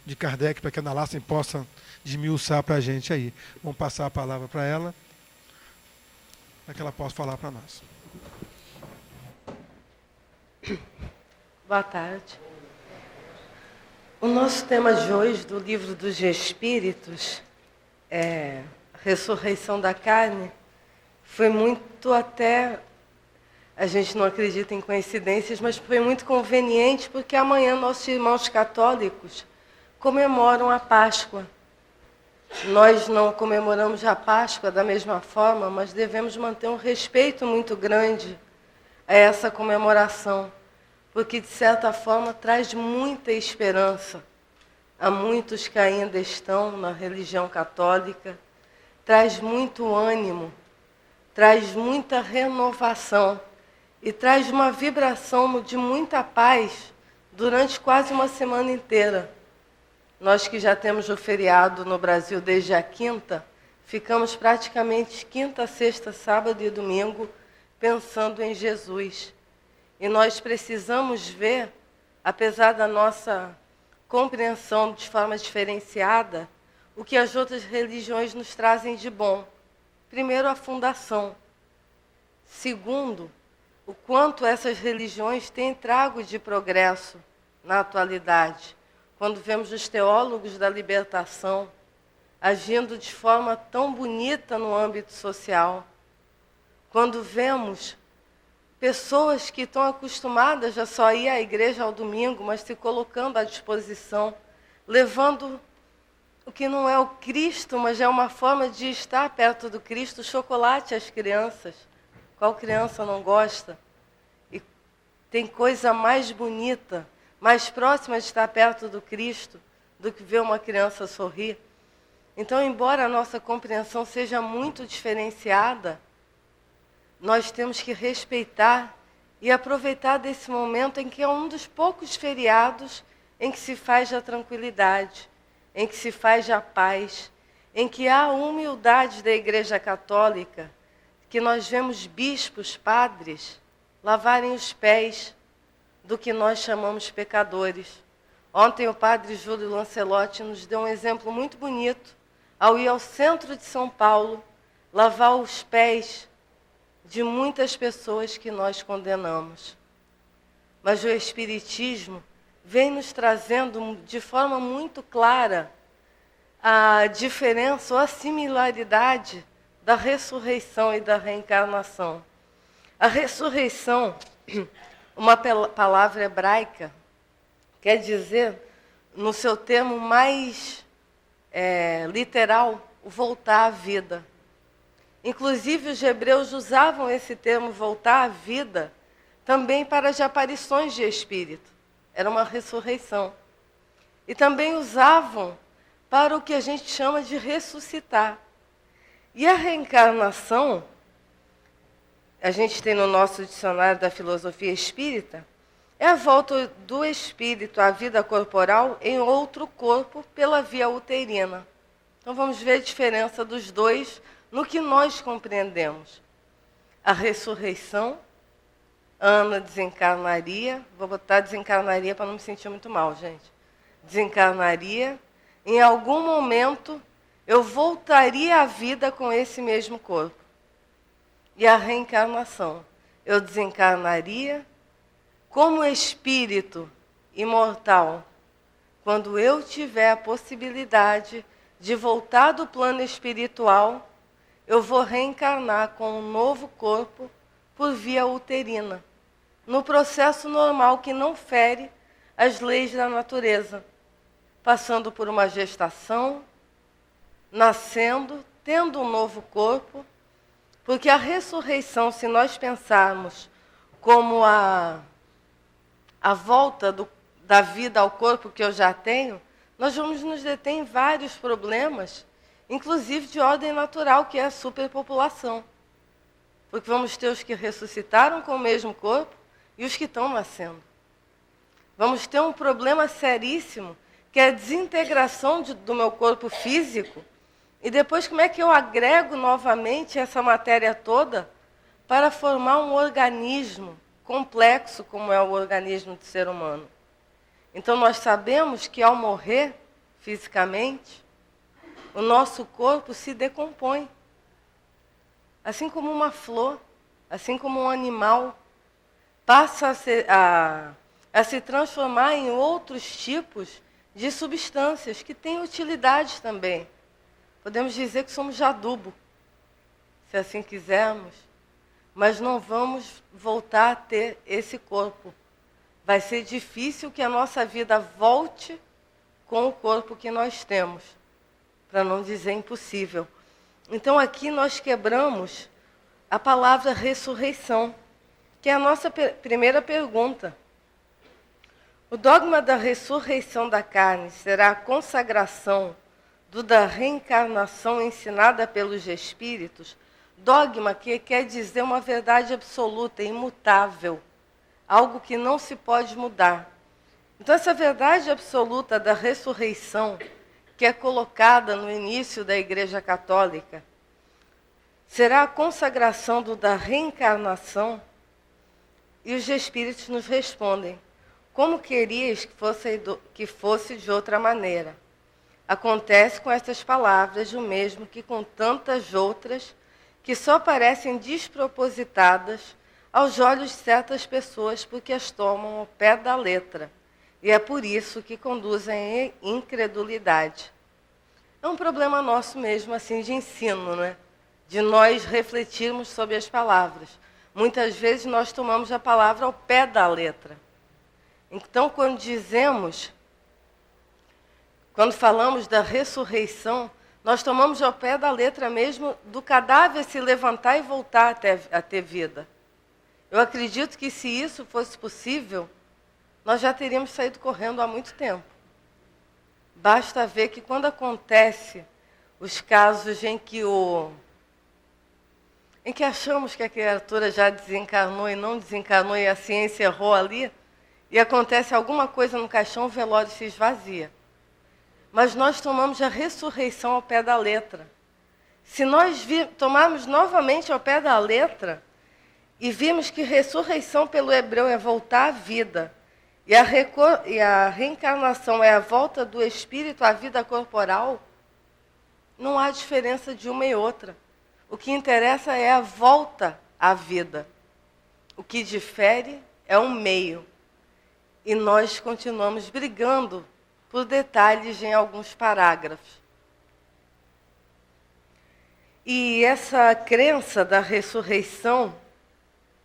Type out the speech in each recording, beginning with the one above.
de Kardec, para que a Ana Lassen possa desmiuçar para a gente aí. Vamos passar a palavra para ela, para que ela possa falar para nós. Boa tarde. O nosso tema de hoje, do Livro dos Espíritos, é Ressurreição da Carne, foi muito até... A gente não acredita em coincidências, mas foi muito conveniente, porque amanhã nossos irmãos católicos comemoram a Páscoa. Nós não comemoramos a Páscoa da mesma forma, mas devemos manter um respeito muito grande a essa comemoração, porque, de certa forma, traz muita esperança a muitos que ainda estão na religião católica, traz muito ânimo, traz muita renovação e traz uma vibração de muita paz durante quase uma semana inteira. Nós que já temos o feriado no Brasil desde a quinta, ficamos praticamente quinta, sexta, sábado e domingo pensando em Jesus. E nós precisamos ver, apesar da nossa compreensão de forma diferenciada, o que as outras religiões nos trazem de bom. Primeiro, a fundação. Segundo, o quanto essas religiões têm trago de progresso na atualidade. Quando vemos os teólogos da libertação agindo de forma tão bonita no âmbito social. Quando vemos pessoas que estão acostumadas a só ir à igreja ao domingo, mas se colocando à disposição, levando o que não é o Cristo, mas é uma forma de estar perto do Cristo, chocolate às crianças. Qual criança não gosta? E tem coisa mais bonita, mais próxima de estar perto do Cristo, do que ver uma criança sorrir. Então, embora a nossa compreensão seja muito diferenciada, nós temos que respeitar e aproveitar desse momento em que é um dos poucos feriados em que se faz a tranquilidade, em que se faz a paz, em que há a humildade da Igreja Católica, que nós vemos bispos, padres, lavarem os pés do que nós chamamos pecadores. Ontem o padre Júlio Lancelotti nos deu um exemplo muito bonito, ao ir ao centro de São Paulo, lavar os pés de muitas pessoas que nós condenamos. Mas o Espiritismo vem nos trazendo de forma muito clara a diferença ou a similaridade da ressurreição e da reencarnação. A ressurreição, uma palavra hebraica, quer dizer, no seu termo mais literal, o voltar à vida. Inclusive, os hebreus usavam esse termo voltar à vida também para as aparições de espírito. Era uma ressurreição. E também usavam para o que a gente chama de ressuscitar. E a reencarnação, a gente tem no nosso dicionário da filosofia espírita, é a volta do espírito à vida corporal em outro corpo pela via uterina. Então vamos ver a diferença dos dois no que nós compreendemos. A ressurreição, Ana desencarnaria, vou botar desencarnaria para não me sentir muito mal, gente. Desencarnaria, em algum momento eu voltaria à vida com esse mesmo corpo. E a reencarnação, eu desencarnaria como espírito imortal, quando eu tiver a possibilidade de voltar do plano espiritual, eu vou reencarnar com um novo corpo por via uterina, no processo normal que não fere as leis da natureza, passando por uma gestação, nascendo, tendo um novo corpo, porque a ressurreição, se nós pensarmos como a volta da vida ao corpo que eu já tenho, nós vamos nos deter em vários problemas, inclusive de ordem natural, que é a superpopulação. Porque vamos ter os que ressuscitaram com o mesmo corpo e os que estão nascendo. Vamos ter um problema seríssimo, que é a desintegração do meu corpo físico, e depois como é que eu agrego novamente essa matéria toda para formar um organismo complexo, como é o organismo do ser humano. Então nós sabemos que ao morrer fisicamente, o nosso corpo se decompõe. Assim como uma flor, assim como um animal, passa a se transformar em outros tipos de substâncias que têm utilidade também. Podemos dizer que somos adubo, se assim quisermos, mas não vamos voltar a ter esse corpo. Vai ser difícil que a nossa vida volte com o corpo que nós temos, para não dizer impossível. Então aqui nós quebramos a palavra ressurreição, que é a nossa primeira pergunta. O dogma da ressurreição da carne será a consagração da reencarnação ensinada pelos espíritos? Dogma que quer dizer uma verdade absoluta, imutável, algo que não se pode mudar. Então essa verdade absoluta da ressurreição, que é colocada no início da Igreja Católica, será a consagração da reencarnação? E os espíritos nos respondem: como querias que fosse de outra maneira? Acontece com estas palavras o mesmo que com tantas outras, que só parecem despropositadas aos olhos de certas pessoas, porque as tomam ao pé da letra. E é por isso que conduzem à incredulidade. É um problema nosso mesmo, assim, de ensino, né? De nós refletirmos sobre as palavras. Muitas vezes nós tomamos a palavra ao pé da letra. Então, quando falamos da ressurreição, nós tomamos ao pé da letra mesmo do cadáver se levantar e voltar a ter vida. Eu acredito que se isso fosse possível, nós já teríamos saído correndo há muito tempo. Basta ver que quando acontece os casos em que achamos que a criatura já desencarnou e não desencarnou e a ciência errou ali, e acontece alguma coisa no caixão, o velório se esvazia. Mas nós tomamos a ressurreição ao pé da letra. Se nós tomarmos novamente ao pé da letra e vimos que ressurreição pelo hebreu é voltar à vida, e a reencarnação é a volta do espírito à vida corporal, não há diferença de uma e outra. O que interessa é a volta à vida. O que difere é um meio. E nós continuamos brigando por detalhes em alguns parágrafos. E essa crença da ressurreição,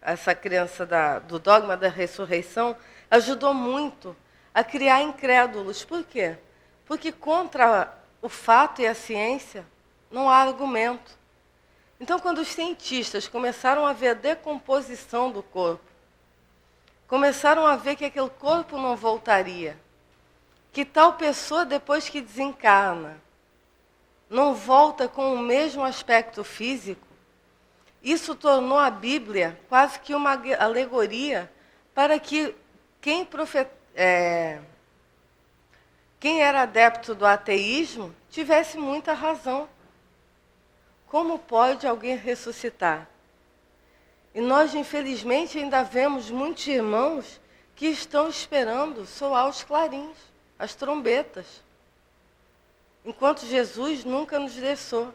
essa crença do dogma da ressurreição, ajudou muito a criar incrédulos. Por quê? Porque contra o fato e a ciência não há argumento. Então, quando os cientistas começaram a ver a decomposição do corpo, começaram a ver que aquele corpo não voltaria, que tal pessoa, depois que desencarna, não volta com o mesmo aspecto físico, isso tornou a Bíblia quase que uma alegoria para que quem era adepto do ateísmo tivesse muita razão. Como pode alguém ressuscitar? E nós, infelizmente, ainda vemos muitos irmãos que estão esperando soar os clarins, as trombetas. Enquanto Jesus nunca nos deixou.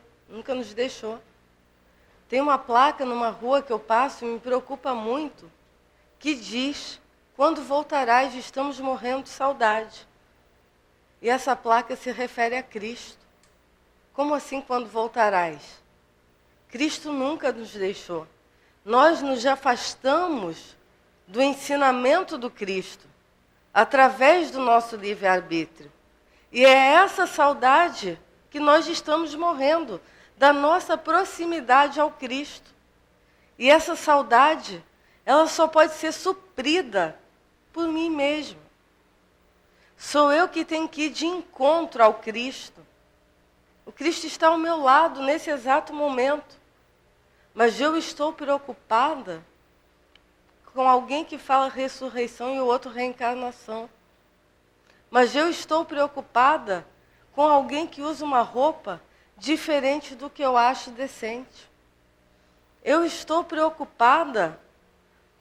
Tem uma placa numa rua que eu passo e me preocupa muito, que diz: quando voltarás, estamos morrendo de saudade. E essa placa se refere a Cristo. Como assim, quando voltarás? Cristo nunca nos deixou. Nós nos afastamos do ensinamento do Cristo, através do nosso livre-arbítrio. E é essa saudade que nós estamos morrendo, da nossa proximidade ao Cristo. E essa saudade, ela só pode ser suprida por mim mesmo. Sou eu que tenho que ir de encontro ao Cristo. O Cristo está ao meu lado nesse exato momento. Mas eu estou preocupada com alguém que fala ressurreição e o outro reencarnação. Mas eu estou preocupada com alguém que usa uma roupa diferente do que eu acho decente. Eu estou preocupada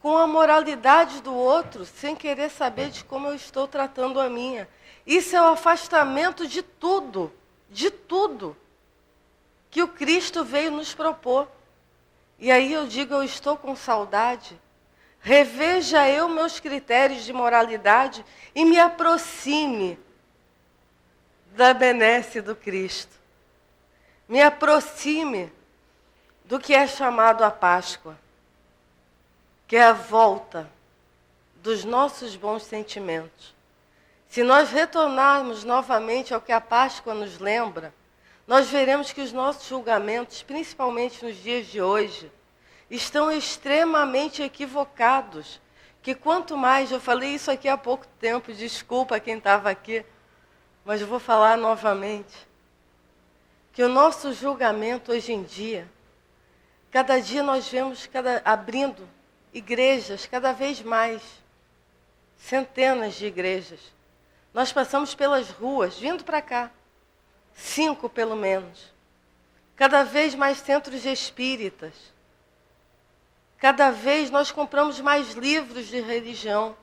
com a moralidade do outro, sem querer saber de como eu estou tratando a minha. Isso é o afastamento de tudo que o Cristo veio nos propor. E aí eu digo, eu estou com saudade. Reveja eu meus critérios de moralidade e me aproxime da benesse do Cristo. Me aproxime do que é chamado a Páscoa, que é a volta dos nossos bons sentimentos. Se nós retornarmos novamente ao que a Páscoa nos lembra, nós veremos que os nossos julgamentos, principalmente nos dias de hoje, estão extremamente equivocados. Que quanto mais, eu falei isso aqui há pouco tempo, desculpa quem estava aqui, mas eu vou falar novamente, que o nosso julgamento hoje em dia, cada dia nós vemos abrindo igrejas, cada vez mais, centenas de igrejas. Nós passamos pelas ruas, vindo para cá, 5 pelo menos. Cada vez mais centros espíritas. Cada vez nós compramos mais livros de religião.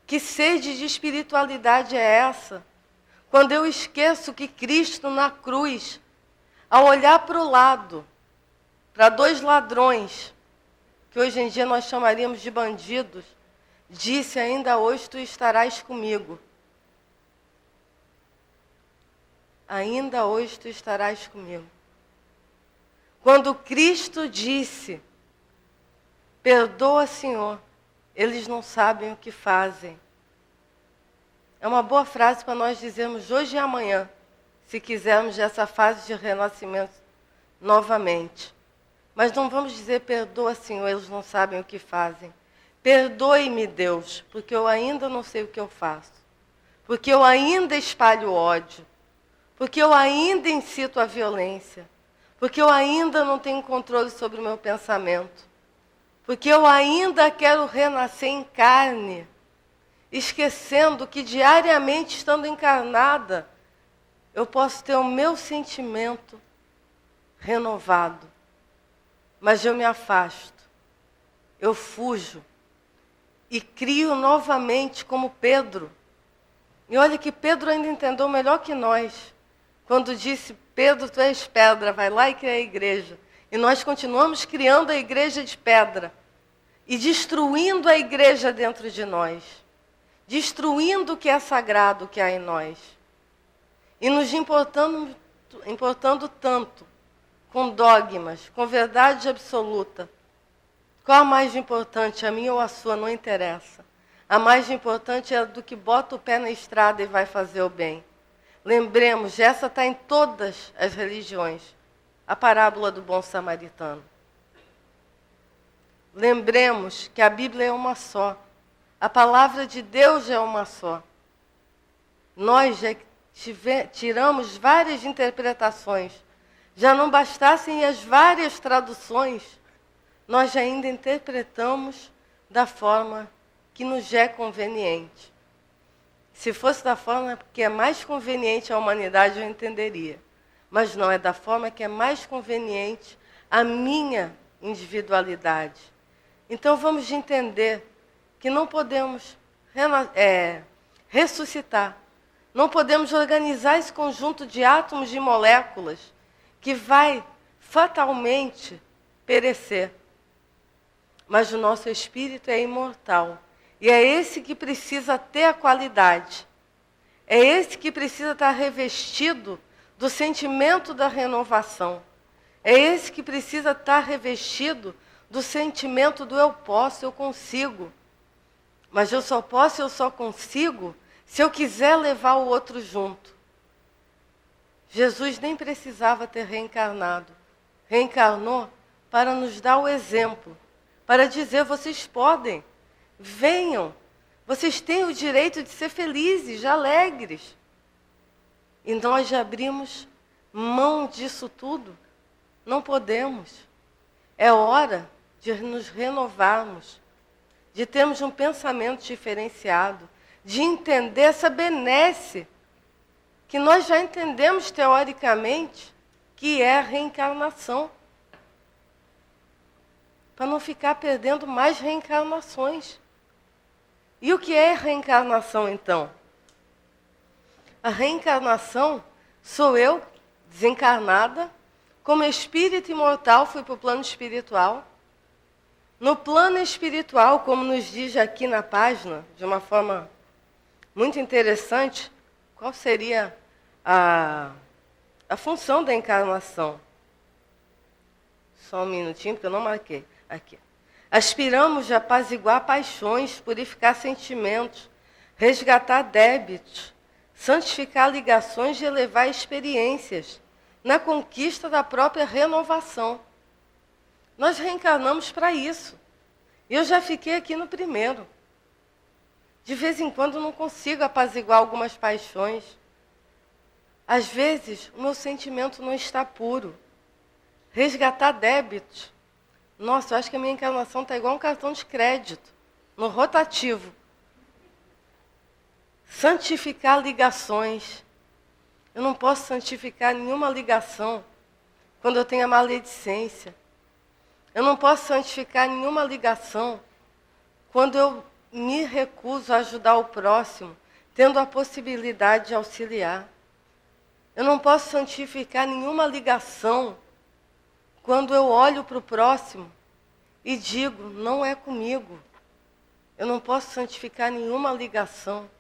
Que sede de espiritualidade é essa? Quando eu esqueço que Cristo na cruz, ao olhar para o lado, para 2 ladrões, que hoje em dia nós chamaríamos de bandidos, disse: ainda hoje tu estarás comigo. Ainda hoje tu estarás comigo. Quando Cristo disse: perdoa, Senhor, eles não sabem o que fazem. É uma boa frase para nós dizermos hoje e amanhã, se quisermos essa fase de renascimento novamente. Mas não vamos dizer: perdoa, Senhor, eles não sabem o que fazem. Perdoe-me, Deus, porque eu ainda não sei o que eu faço. Porque eu ainda espalho ódio. Porque eu ainda incito a violência. Porque eu ainda não tenho controle sobre o meu pensamento. Porque eu ainda quero renascer em carne, esquecendo que diariamente, estando encarnada, eu posso ter o meu sentimento renovado. Mas eu me afasto, eu fujo e crio novamente como Pedro. E olha que Pedro ainda entendeu melhor que nós, quando disse: Pedro, tu és pedra, vai lá e cria a igreja. E nós continuamos criando a igreja de pedra e destruindo a igreja dentro de nós, destruindo o que é sagrado, o que há em nós, e nos importando tanto com dogmas, com verdade absoluta. Qual a mais importante, a minha ou a sua, não interessa. A mais importante é a do que bota o pé na estrada e vai fazer o bem. Lembremos, essa está em todas as religiões, a parábola do bom samaritano. Lembremos que a Bíblia é uma só, a palavra de Deus é uma só. Nós já tiramos várias interpretações, já não bastassem as várias traduções, nós já ainda interpretamos da forma que nos é conveniente. Se fosse da forma que é mais conveniente à humanidade, eu entenderia. Mas não, é da forma que é mais conveniente à minha individualidade. Então vamos entender que não podemos ressuscitar, não podemos organizar esse conjunto de átomos e moléculas que vai fatalmente perecer. Mas o nosso espírito é imortal. E é esse que precisa ter a qualidade. É esse que precisa estar revestido do sentimento da renovação. É esse que precisa estar revestido do sentimento do eu posso, eu consigo. Mas eu só posso, eu só consigo se eu quiser levar o outro junto. Jesus nem precisava ter reencarnado. Reencarnou para nos dar o exemplo, para dizer: vocês podem, venham, vocês têm o direito de ser felizes, alegres. E nós já abrimos mão disso tudo? Não podemos. É hora de nos renovarmos, de termos um pensamento diferenciado, de entender essa benesse, que nós já entendemos teoricamente, que é a reencarnação. para não ficar perdendo mais reencarnações. E o que é reencarnação, então? A reencarnação sou eu, desencarnada, como espírito imortal, fui para o plano espiritual. No plano espiritual, como nos diz aqui na página, de uma forma muito interessante, qual seria a função da encarnação? Só um minutinho, porque eu não marquei. Aqui. Aspiramos a apaziguar paixões, purificar sentimentos, resgatar débitos, santificar ligações e elevar experiências na conquista da própria renovação. Nós reencarnamos para isso. Eu já fiquei aqui no primeiro. De vez em quando não consigo apaziguar algumas paixões. Às vezes, o meu sentimento não está puro. Resgatar débitos. Nossa, eu acho que a minha encarnação está igual um cartão de crédito, no rotativo. Santificar ligações. Eu não posso santificar nenhuma ligação quando eu tenho a maledicência. Eu não posso santificar nenhuma ligação quando eu me recuso a ajudar o próximo, tendo a possibilidade de auxiliar. Eu não posso santificar nenhuma ligação quando eu olho para o próximo e digo, não é comigo. Eu não posso santificar nenhuma ligação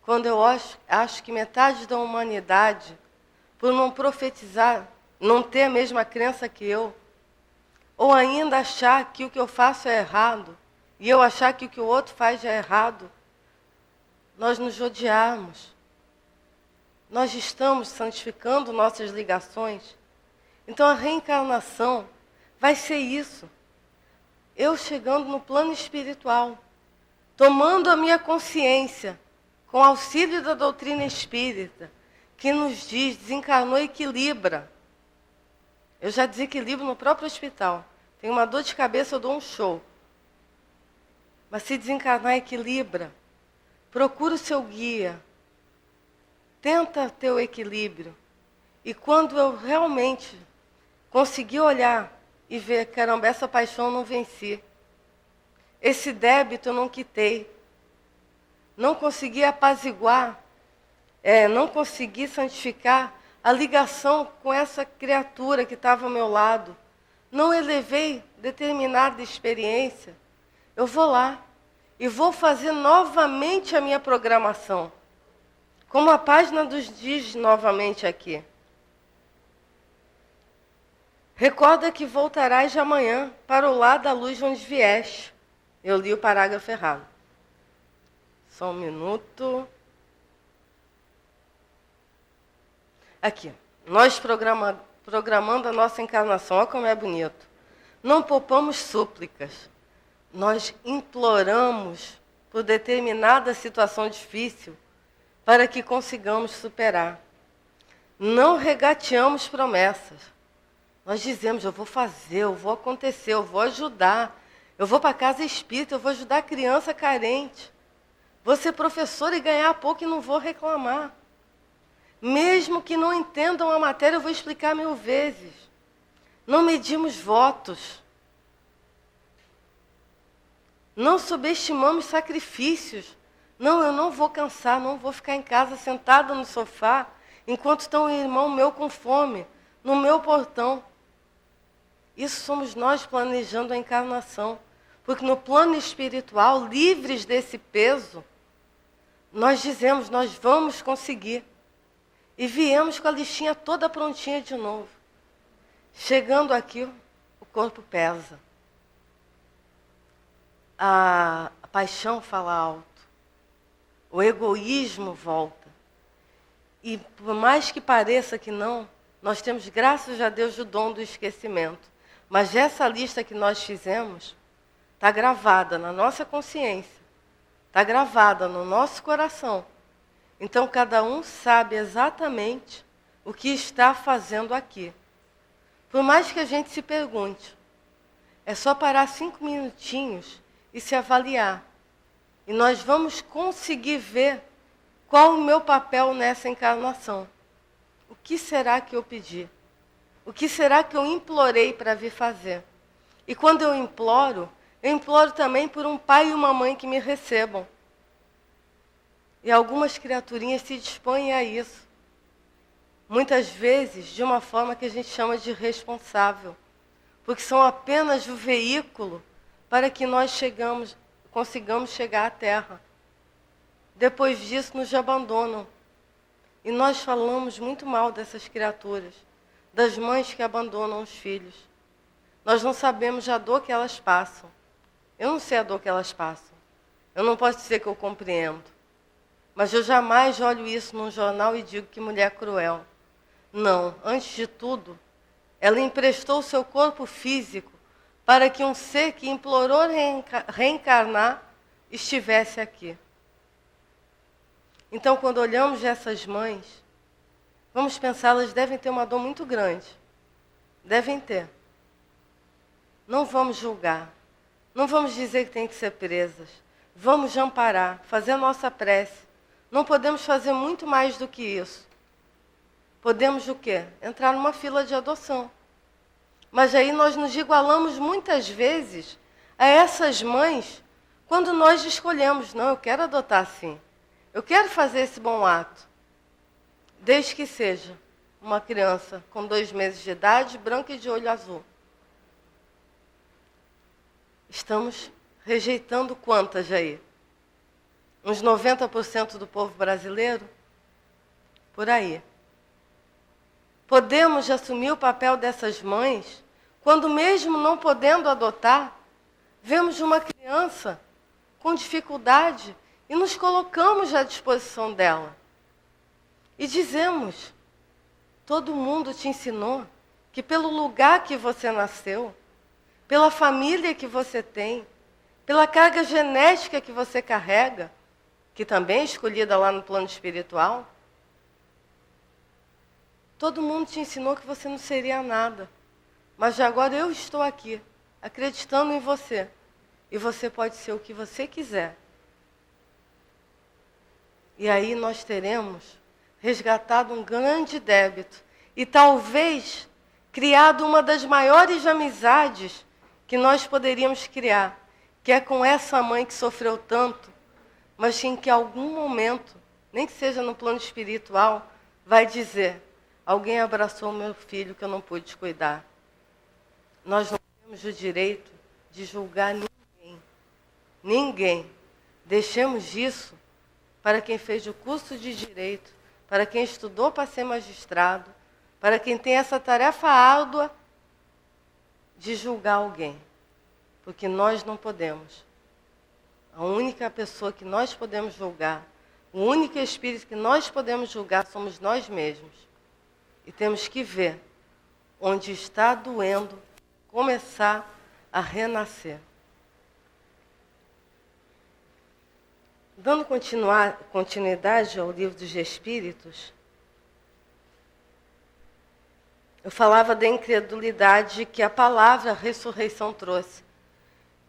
quando eu acho que metade da humanidade, por não profetizar, não ter a mesma crença que eu, ou ainda achar que o que eu faço é errado, e eu achar que o que o outro faz é errado, nós nos odiarmos. Nós estamos santificando nossas ligações. Então a reencarnação vai ser isso. Eu chegando no plano espiritual, tomando a minha consciência, com auxílio da doutrina espírita, que nos diz, desencarnou e equilibra. Eu já desequilibro no próprio hospital. Tenho uma dor de cabeça, eu dou um show. Mas se desencarnar, equilibra. Procura o seu guia. Tenta ter o equilíbrio. E quando eu realmente conseguir olhar e ver, caramba, essa paixão eu não venci. Esse débito eu não quitei. Não consegui apaziguar, não consegui santificar a ligação com essa criatura que estava ao meu lado. Não elevei determinada experiência. Eu vou lá e vou fazer novamente a minha programação. Como a página nos diz novamente aqui. Recorda que voltarás de amanhã para o lado da luz onde vieste. Eu li o parágrafo errado. Só um minuto. Aqui. Nós programando a nossa encarnação. Olha como é bonito. Não poupamos súplicas. Nós imploramos por determinada situação difícil para que consigamos superar. Não regateamos promessas. Nós dizemos, eu vou fazer, eu vou acontecer, eu vou ajudar. Eu vou para a casa espírita, eu vou ajudar a criança carente. Vou ser professor e ganhar pouco e não vou reclamar. Mesmo que não entendam a matéria, eu vou explicar 1000 vezes. Não medimos votos. Não subestimamos sacrifícios. Não, eu não vou cansar, não vou ficar em casa sentada no sofá, enquanto está um irmão meu com fome, no meu portão. Isso somos nós planejando a encarnação. Porque no plano espiritual, livres desse peso, nós dizemos, nós vamos conseguir. E viemos com a listinha toda prontinha de novo. Chegando aqui, o corpo pesa. A paixão fala alto. O egoísmo volta. E por mais que pareça que não, nós temos, graças a Deus, o dom do esquecimento. Mas essa lista que nós fizemos está gravada na nossa consciência. Está gravada no nosso coração. Então, cada um sabe exatamente o que está fazendo aqui. Por mais que a gente se pergunte, é só parar 5 minutinhos e se avaliar. E nós vamos conseguir ver qual o meu papel nessa encarnação. O que será que eu pedi? O que será que eu implorei para vir fazer? E quando eu imploro também por um pai e uma mãe que me recebam. E algumas criaturinhas se dispõem a isso. Muitas vezes de uma forma que a gente chama de responsável. Porque são apenas o veículo para que nós consigamos chegar à Terra. Depois disso, nos abandonam. E nós falamos muito mal dessas criaturas, das mães que abandonam os filhos. Nós não sabemos a dor que elas passam. Eu não sei a dor que elas passam. Eu não posso dizer que eu compreendo. Mas eu jamais olho isso num jornal e digo que mulher cruel. Não, antes de tudo, ela emprestou o seu corpo físico para que um ser que implorou reencarnar estivesse aqui. Então, quando olhamos essas mães, vamos pensar, elas devem ter uma dor muito grande. Devem ter. Não vamos julgar. Não vamos dizer que tem que ser presas. Vamos amparar, fazer a nossa prece. Não podemos fazer muito mais do que isso. Podemos o quê? Entrar numa fila de adoção. Mas aí nós nos igualamos muitas vezes a essas mães quando nós escolhemos, não, eu quero adotar sim. Eu quero fazer esse bom ato. Desde que seja uma criança com 2 meses de idade, branca e de olho azul. Estamos rejeitando quantas aí? Uns 90% do povo brasileiro? Por aí. Podemos assumir o papel dessas mães quando, mesmo não podendo adotar, vemos uma criança com dificuldade e nos colocamos à disposição dela. E dizemos, todo mundo te ensinou que pelo lugar que você nasceu, pela família que você tem, pela carga genética que você carrega, que também é escolhida lá no plano espiritual, todo mundo te ensinou que você não seria nada. Mas agora eu estou aqui, acreditando em você. E você pode ser o que você quiser. E aí nós teremos resgatado um grande débito. E talvez criado uma das maiores amizades que nós poderíamos criar. Que é com essa mãe que sofreu tanto, mas em que algum momento, nem que seja no plano espiritual, vai dizer, alguém abraçou o meu filho que eu não pude cuidar. Nós não temos o direito de julgar ninguém. Ninguém. Deixemos isso para quem fez o curso de direito, para quem estudou para ser magistrado, para quem tem essa tarefa árdua de julgar alguém. Porque nós não podemos. A única pessoa que nós podemos julgar, o único espírito que nós podemos julgar somos nós mesmos. E temos que ver onde está doendo, começar a renascer. Dando continuidade ao livro dos Espíritos, eu falava da incredulidade que a palavra ressurreição trouxe.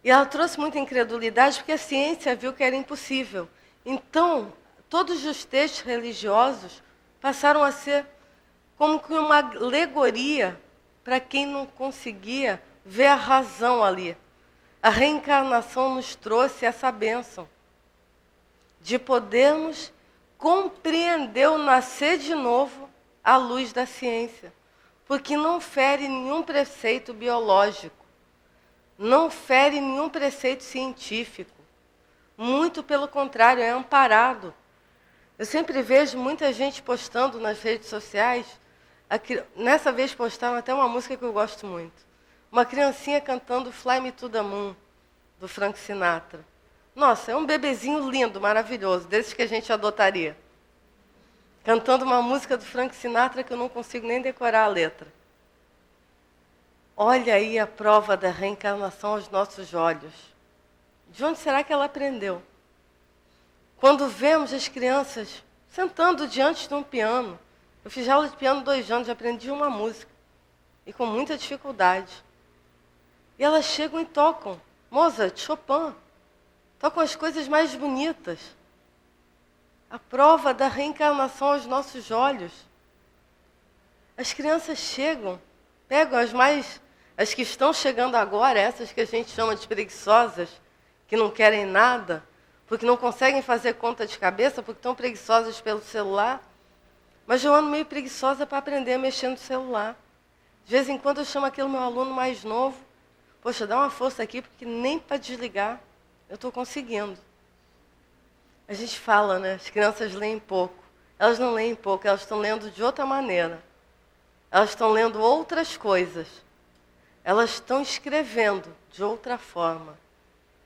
E ela trouxe muita incredulidade porque a ciência viu que era impossível. Então, todos os textos religiosos passaram a ser como que uma alegoria para quem não conseguia ver a razão ali. A reencarnação nos trouxe essa bênção de podermos compreender o nascer de novo à luz da ciência, porque não fere nenhum preceito biológico, não fere nenhum preceito científico, muito pelo contrário, é amparado. Eu sempre vejo muita gente postando nas redes sociais, nessa vez postaram até uma música que eu gosto muito, uma criancinha cantando Fly Me to the Moon, do Frank Sinatra. Nossa, é um bebezinho lindo, maravilhoso, desses que a gente adotaria. Cantando uma música do Frank Sinatra que eu não consigo nem decorar a letra. Olha aí a prova da reencarnação aos nossos olhos. De onde será que ela aprendeu? Quando vemos as crianças sentando diante de um piano. Eu fiz aula de piano 2 anos, já aprendi uma música. E com muita dificuldade. E elas chegam e tocam Mozart, Chopin. Tocam as coisas mais bonitas. A prova da reencarnação aos nossos olhos. As crianças chegam, pegam As que estão chegando agora, essas que a gente chama de preguiçosas, que não querem nada, porque não conseguem fazer conta de cabeça, porque estão preguiçosas pelo celular. Mas eu ando meio preguiçosa para aprender a mexer no celular. De vez em quando eu chamo aquele meu aluno mais novo. Poxa, dá uma força aqui, porque nem para desligar eu estou conseguindo. A gente fala, né? As crianças leem pouco. Elas não leem pouco, elas estão lendo de outra maneira. Elas estão lendo outras coisas. Elas estão escrevendo de outra forma.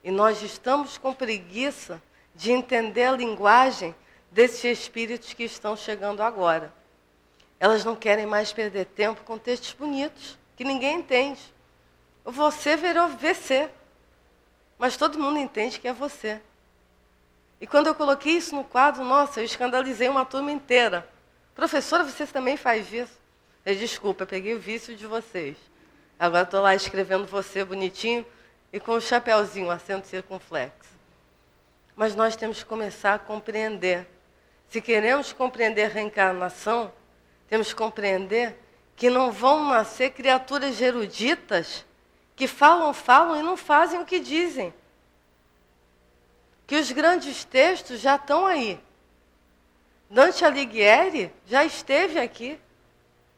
E nós estamos com preguiça de entender a linguagem desses espíritos que estão chegando agora. Elas não querem mais perder tempo com textos bonitos, que ninguém entende. Você virou VC, mas todo mundo entende que é você. E quando eu coloquei isso no quadro, nossa, eu escandalizei uma turma inteira. Professora, você também faz isso? Eu, desculpa, eu peguei o vício de vocês. Agora estou lá escrevendo você bonitinho e com o chapéuzinho, acento circunflexo. Mas nós temos que começar a compreender. Se queremos compreender a reencarnação, temos que compreender que não vão nascer criaturas eruditas que falam e não fazem o que dizem. Que os grandes textos já estão aí. Dante Alighieri já esteve aqui.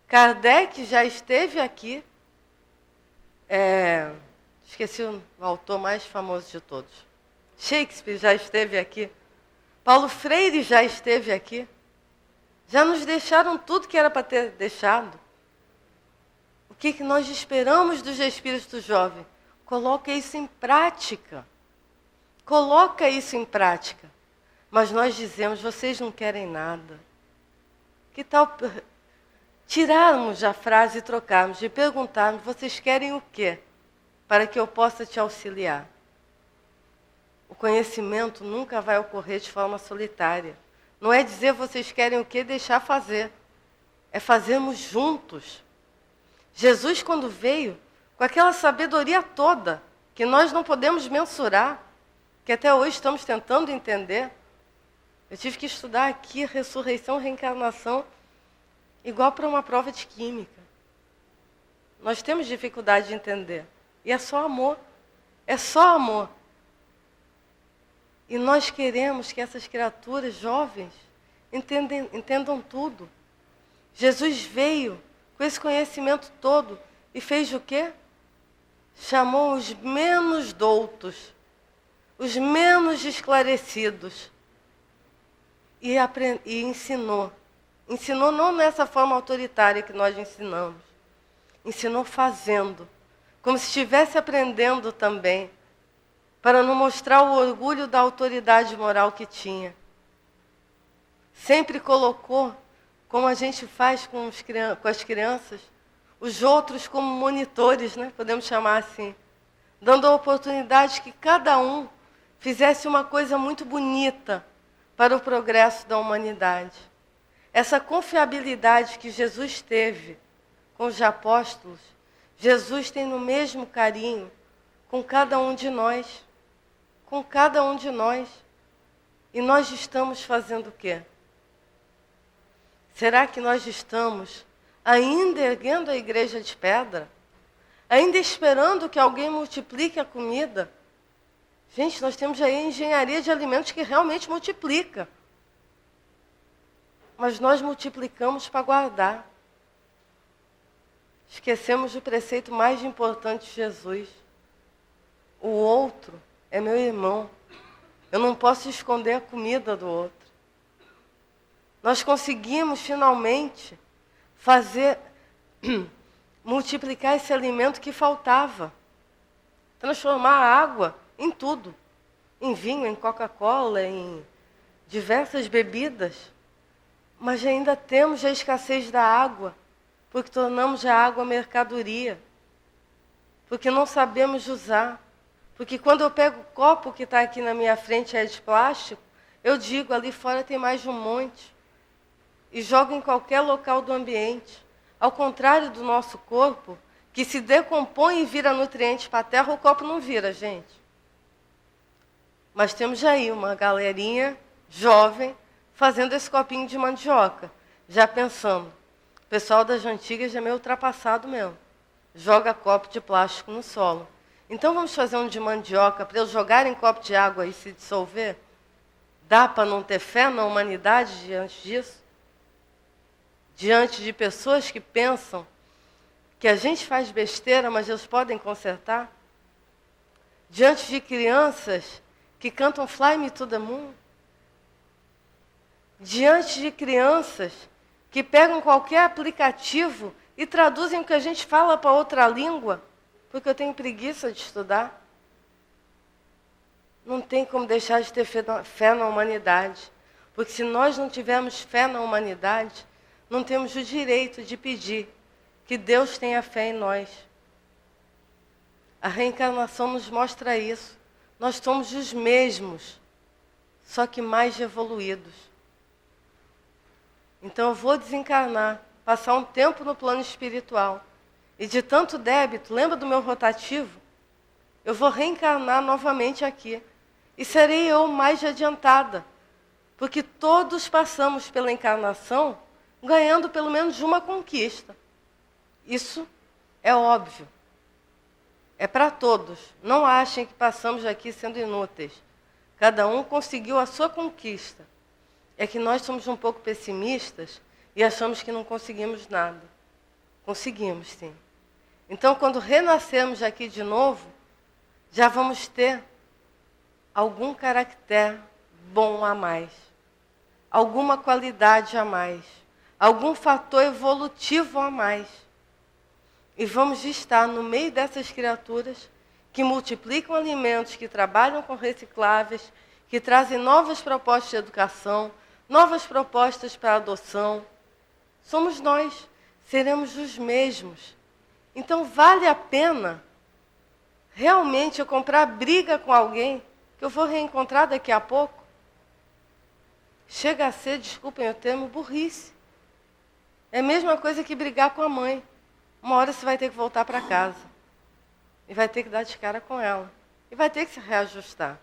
Kardec já esteve aqui. Esqueci o autor mais famoso de todos. Shakespeare já esteve aqui. Paulo Freire já esteve aqui. Já nos deixaram tudo que era para ter deixado. O que nós esperamos dos espíritos jovens? Coloca isso em prática. Coloca isso em prática. Mas nós dizemos, vocês não querem nada. Que tal tirarmos a frase e trocarmos, de perguntarmos, vocês querem o quê? Para que eu possa te auxiliar. O conhecimento nunca vai ocorrer de forma solitária. Não é dizer vocês querem o quê e deixar fazer. É fazermos juntos. Jesus, quando veio, com aquela sabedoria toda, que nós não podemos mensurar, que até hoje estamos tentando entender. Eu tive que estudar aqui ressurreição, reencarnação, igual para uma prova de química. Nós temos dificuldade de entender. E é só amor. É só amor. E nós queremos que essas criaturas jovens entendam tudo. Jesus veio com esse conhecimento todo e fez o quê? Chamou os menos doutos, os menos esclarecidos e ensinou. Ensinou não nessa forma autoritária que nós ensinamos. Ensinou fazendo, como se estivesse aprendendo também, para não mostrar o orgulho da autoridade moral que tinha. Sempre colocou, como a gente faz com as crianças, os outros como monitores, né? Podemos chamar assim, dando a oportunidade que cada um fizesse uma coisa muito bonita para o progresso da humanidade. Essa confiabilidade que Jesus teve com os apóstolos, Jesus tem no mesmo carinho com cada um de nós. Com cada um de nós. E nós estamos fazendo o quê? Será que nós estamos ainda erguendo a igreja de pedra? Ainda esperando que alguém multiplique a comida? Gente, nós temos aí a engenharia de alimentos que realmente multiplica. Mas nós multiplicamos para guardar. Esquecemos do preceito mais importante de Jesus. O outro é meu irmão. Eu não posso esconder a comida do outro. Nós conseguimos finalmente multiplicar esse alimento que faltava. Transformar a água em tudo. Em vinho, em Coca-Cola, em diversas bebidas. Mas ainda temos a escassez da água, porque tornamos a água mercadoria. Porque não sabemos usar. Porque quando eu pego o copo que está aqui na minha frente, é de plástico, eu digo, ali fora tem mais de um monte. E jogo em qualquer local do ambiente. Ao contrário do nosso corpo, que se decompõe e vira nutriente para a terra, o copo não vira, gente. Mas temos aí uma galerinha jovem fazendo esse copinho de mandioca, já pensando. O pessoal das antigas já é meio ultrapassado mesmo. joga copo de plástico no solo. Então vamos fazer um de mandioca para eu jogar em copo de água e se dissolver? Dá para não ter fé na humanidade diante disso? Diante de pessoas que pensam que a gente faz besteira, mas eles podem consertar? Diante de crianças que cantam Fly Me to the Moon? Diante de crianças que pegam qualquer aplicativo e traduzem o que a gente fala para outra língua, porque eu tenho preguiça de estudar? Não tem como deixar de ter fé na humanidade. Porque se nós não tivermos fé na humanidade, não temos o direito de pedir que Deus tenha fé em nós. A reencarnação nos mostra isso. Nós somos os mesmos, só que mais evoluídos. Então eu vou desencarnar, passar um tempo no plano espiritual. E de tanto débito, lembra do meu rotativo? Eu vou reencarnar novamente aqui. E serei eu mais adiantada. Porque todos passamos pela encarnação ganhando pelo menos uma conquista. Isso é óbvio. É para todos. Não achem que passamos aqui sendo inúteis. Cada um conseguiu a sua conquista. É que nós somos um pouco pessimistas e achamos que não conseguimos nada. Conseguimos, sim. Então, quando renascermos aqui de novo, já vamos ter algum caractere bom a mais, alguma qualidade a mais, algum fator evolutivo a mais. E vamos estar no meio dessas criaturas que multiplicam alimentos, que trabalham com recicláveis, que trazem novas propostas de educação, novas propostas para adoção. Somos nós, seremos os mesmos. Então vale a pena realmente eu comprar briga com alguém que eu vou reencontrar daqui a pouco? Chega a ser, desculpem o termo, burrice. É a mesma coisa que brigar com a mãe. Uma hora você vai ter que voltar para casa. E vai ter que dar de cara com ela. E vai ter que se reajustar.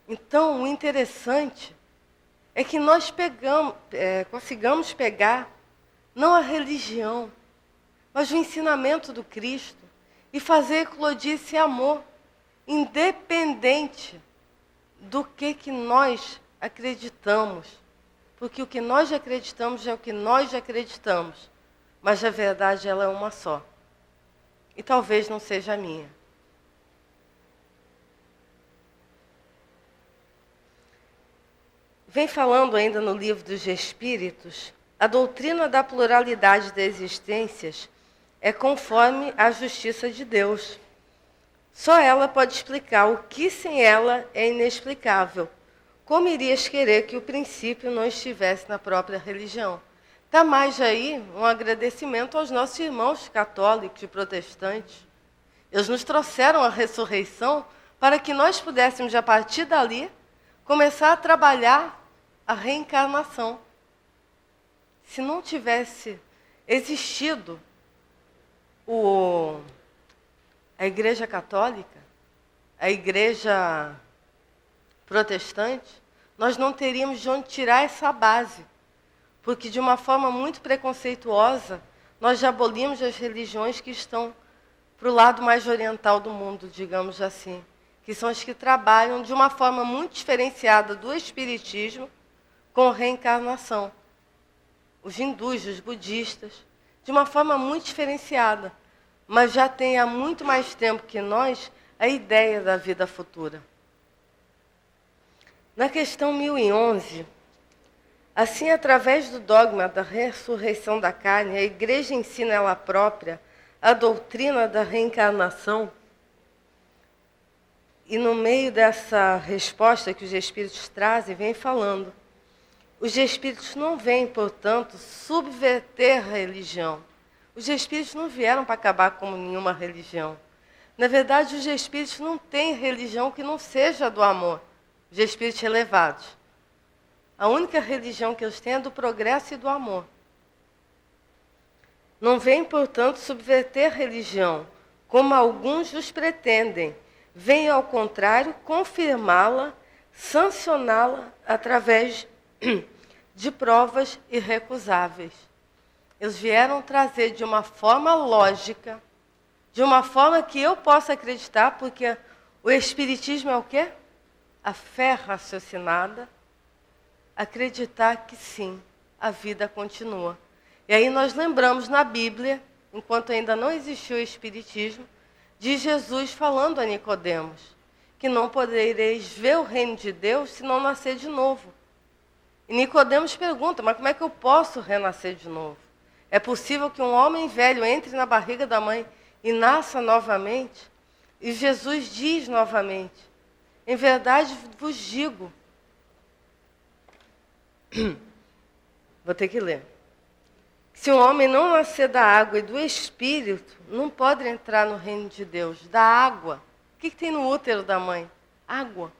Então, o interessante é que nós consigamos pegar, não a religião, mas o ensinamento do Cristo, e fazer eclodir esse amor, independente do que nós acreditamos. Porque o que nós acreditamos é o que nós acreditamos. Mas a verdade ela é uma só. E talvez não seja a minha. Vem falando ainda no livro dos Espíritos, a doutrina da pluralidade das existências é conforme a justiça de Deus. Só ela pode explicar o que sem ela é inexplicável. Como irias querer que o princípio não estivesse na própria religião? Está mais aí um agradecimento aos nossos irmãos católicos e protestantes. Eles nos trouxeram a ressurreição para que nós pudéssemos, a partir dali, começar a trabalhar a reencarnação. Se não tivesse existido a Igreja Católica, a Igreja Protestante, nós não teríamos de onde tirar essa base. Porque, de uma forma muito preconceituosa, nós já abolimos as religiões que estão para o lado mais oriental do mundo, digamos assim, que são as que trabalham de uma forma muito diferenciada do espiritismo com reencarnação. Os hindus, os budistas, de uma forma muito diferenciada, mas já têm há muito mais tempo que nós a ideia da vida futura. Na questão 1011, assim, através do dogma da ressurreição da carne, a Igreja ensina ela própria a doutrina da reencarnação. E no meio dessa resposta que os Espíritos trazem, vem falando. Os Espíritos não vêm, portanto, subverter a religião. Os Espíritos não vieram para acabar com nenhuma religião. Na verdade, os Espíritos não têm religião que não seja do amor. Os Espíritos elevados. A única religião que eles têm é do progresso e do amor. Não vem, portanto, subverter a religião, como alguns os pretendem. Vem, ao contrário, confirmá-la, sancioná-la através de provas irrecusáveis. Eles vieram trazer de uma forma lógica, de uma forma que eu possa acreditar, porque o Espiritismo é o quê? A fé raciocinada, acreditar que sim, a vida continua. E aí nós lembramos na Bíblia, enquanto ainda não existiu o Espiritismo, de Jesus falando a Nicodemos, que não podereis ver o reino de Deus se não nascer de novo. E Nicodemos pergunta, mas como é que eu posso renascer de novo? É possível que um homem velho entre na barriga da mãe e nasça novamente? E Jesus diz novamente, em verdade vos digo, vou ter que ler, se um homem não nascer da água e do Espírito, não pode entrar no reino de Deus. Da água. O que tem no útero da mãe? Água.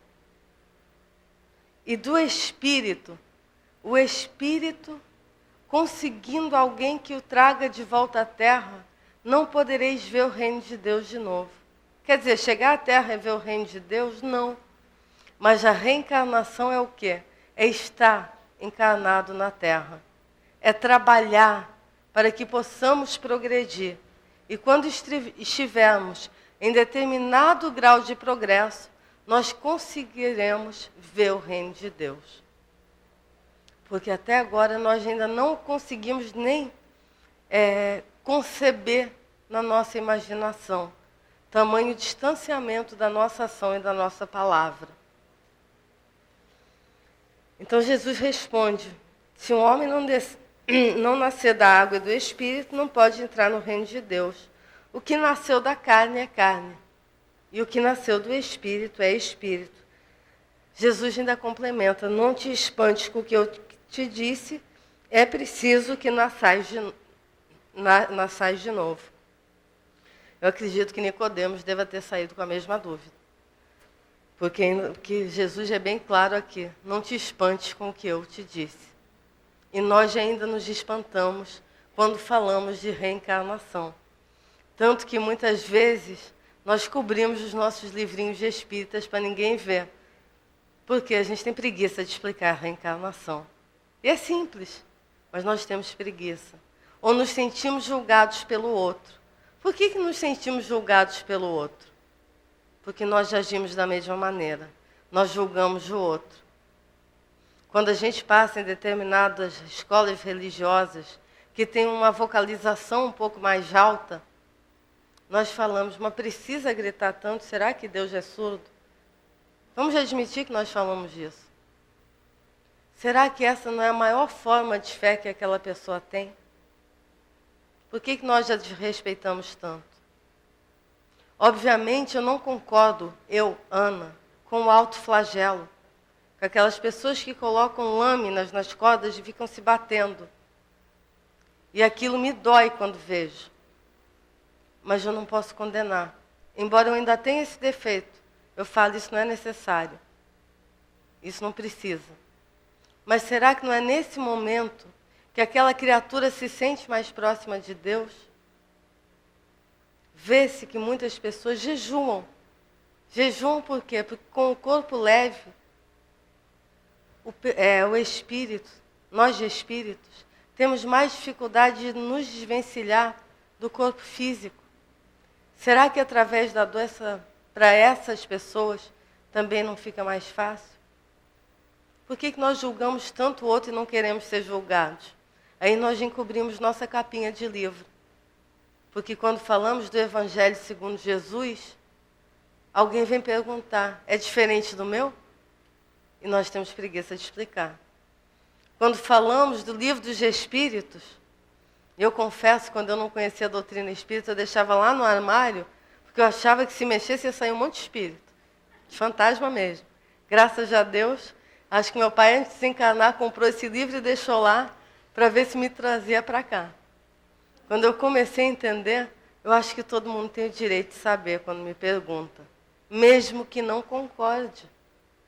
E do Espírito. O Espírito, conseguindo alguém que o traga de volta à terra, não podereis ver o reino de Deus de novo. Quer dizer, chegar à terra e ver o reino de Deus? Não. Mas a reencarnação é o quê? É estar encarnado na terra. É trabalhar para que possamos progredir. E quando estivermos em determinado grau de progresso, nós conseguiremos ver o reino de Deus. Porque até agora nós ainda não conseguimos nem conceber na nossa imaginação tamanho distanciamento da nossa ação e da nossa palavra. Então Jesus responde, se um homem não nascer da água e do Espírito, não pode entrar no reino de Deus. O que nasceu da carne é carne, e o que nasceu do Espírito é Espírito. Jesus ainda complementa, não te espantes com o que eu te disse, é preciso que nasçais de novo. Eu acredito que Nicodemos deva ter saído com a mesma dúvida. Porque Jesus é bem claro aqui, não te espantes com o que eu te disse. E nós ainda nos espantamos quando falamos de reencarnação. Tanto que muitas vezes nós cobrimos os nossos livrinhos de espíritas para ninguém ver. Porque a gente tem preguiça de explicar a reencarnação. E é simples, mas nós temos preguiça. Ou nos sentimos julgados pelo outro. Por que nos sentimos julgados pelo outro? Porque nós agimos da mesma maneira. Nós julgamos o outro. Quando a gente passa em determinadas escolas religiosas que tem uma vocalização um pouco mais alta, nós falamos, mas precisa gritar tanto? Será que Deus é surdo? Vamos admitir que nós falamos disso. Será que essa não é a maior forma de fé que aquela pessoa tem? Por que nós já desrespeitamos tanto? Obviamente, eu não concordo, Ana, com o autoflagelo. Com aquelas pessoas que colocam lâminas nas cordas e ficam se batendo. E aquilo me dói quando vejo. Mas eu não posso condenar. Embora eu ainda tenha esse defeito, eu falo, isso não é necessário. Isso não precisa. Mas será que não é nesse momento que aquela criatura se sente mais próxima de Deus? Vê-se que muitas pessoas jejuam. Jejuam por quê? Porque com o corpo leve, o espírito, nós de espíritos, temos mais dificuldade de nos desvencilhar do corpo físico. Será que através da doença, para essas pessoas, também não fica mais fácil? Por que nós julgamos tanto o outro e não queremos ser julgados? Aí nós encobrimos nossa capinha de livro. Porque quando falamos do Evangelho segundo Jesus, alguém vem perguntar, é diferente do meu? E nós temos preguiça de explicar. Quando falamos do livro dos Espíritos, eu confesso, quando eu não conhecia a doutrina espírita, eu deixava lá no armário, porque eu achava que se mexesse ia sair um monte de espírito. De fantasma mesmo. Graças a Deus, acho que meu pai, antes de se encarnar, comprou esse livro e deixou lá, para ver se me trazia para cá. Quando eu comecei a entender, eu acho que todo mundo tem o direito de saber quando me pergunta. Mesmo que não concorde.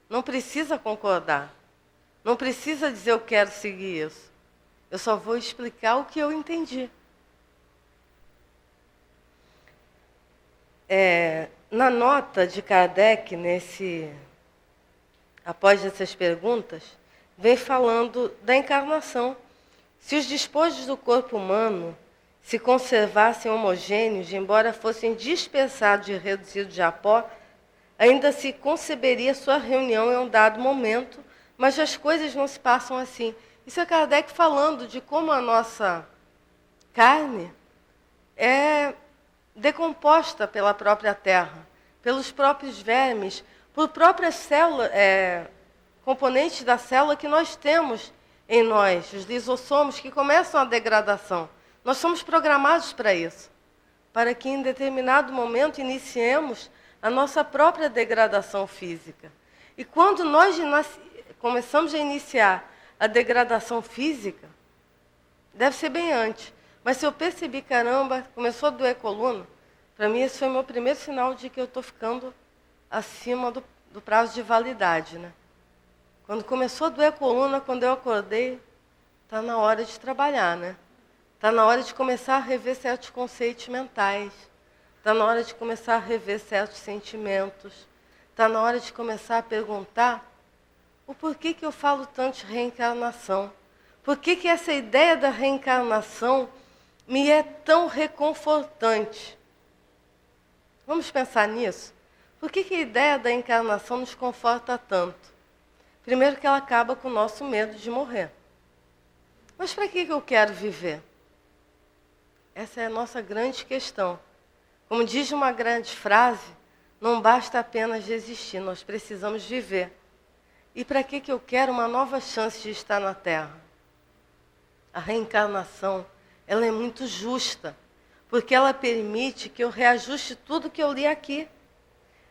Não precisa concordar. Não precisa dizer eu quero seguir isso. Eu só vou explicar o que eu entendi. Na nota de Kardec, após essas perguntas, vem falando da encarnação. Se os despojos do corpo humano se conservassem homogêneos, embora fossem dispersados e reduzidos a pó, ainda se conceberia sua reunião em um dado momento, mas as coisas não se passam assim. Isso é Kardec falando de como a nossa carne é decomposta pela própria terra, pelos próprios vermes, por próprias células, componentes da célula que nós temos em nós, os lisossomos, que começam a degradação. Nós somos programados para isso, para que em determinado momento iniciemos a nossa própria degradação física. E quando nós começamos a iniciar a degradação física, deve ser bem antes. Mas se eu percebi, caramba, começou a doer a coluna, para mim esse foi o meu primeiro sinal de que eu estou ficando acima do prazo de validade, né? Quando começou a doer a coluna, quando eu acordei, está na hora de trabalhar, né? Está na hora de começar a rever certos conceitos mentais. Está na hora de começar a rever certos sentimentos. Está na hora de começar a perguntar o porquê que eu falo tanto de reencarnação. Por que essa ideia da reencarnação me é tão reconfortante? Vamos pensar nisso? Por que a ideia da encarnação nos conforta tanto? Primeiro que ela acaba com o nosso medo de morrer. Mas para que eu quero viver? Essa é a nossa grande questão. Como diz uma grande frase, não basta apenas existir, nós precisamos viver. E para que eu quero uma nova chance de estar na Terra? A reencarnação, ela é muito justa, porque ela permite que eu reajuste tudo que eu li aqui.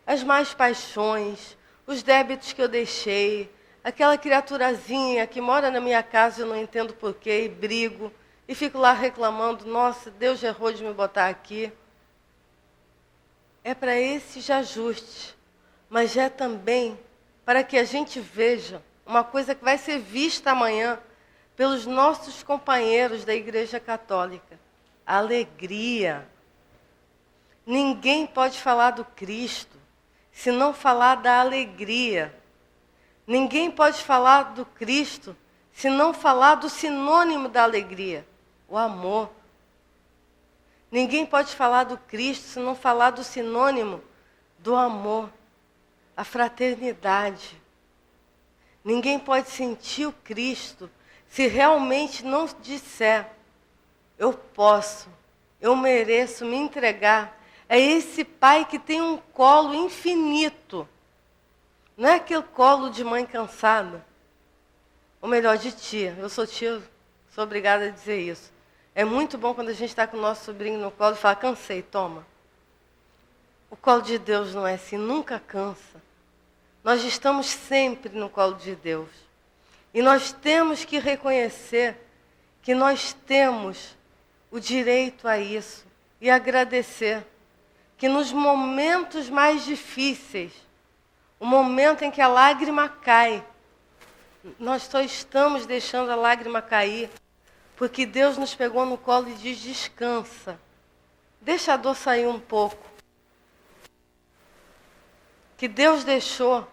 As más paixões, os débitos que eu deixei, aquela criaturazinha que mora na minha casa e eu não entendo porquê, e brigo, e fico lá reclamando, nossa, Deus errou de me botar aqui. É para esses ajustes, mas é também para que a gente veja uma coisa que vai ser vista amanhã pelos nossos companheiros da Igreja Católica. A alegria. Ninguém pode falar do Cristo se não falar da alegria. Ninguém pode falar do Cristo se não falar do sinônimo da alegria, o amor. Ninguém pode falar do Cristo se não falar do sinônimo do amor, a fraternidade. Ninguém pode sentir o Cristo se realmente não disser, eu posso, eu mereço me entregar. É esse pai que tem um colo infinito. Não é aquele colo de mãe cansada. Ou melhor, de tia. Eu sou tia, sou obrigada a dizer isso. É muito bom quando a gente está com o nosso sobrinho no colo e fala, cansei, toma. O colo de Deus não é assim, nunca cansa. Nós estamos sempre no colo de Deus. E nós temos que reconhecer que nós temos o direito a isso. E agradecer que nos momentos mais difíceis, o momento em que a lágrima cai, nós só estamos deixando a lágrima cair, porque Deus nos pegou no colo e diz, descansa, deixa a dor sair um pouco. Que Deus deixou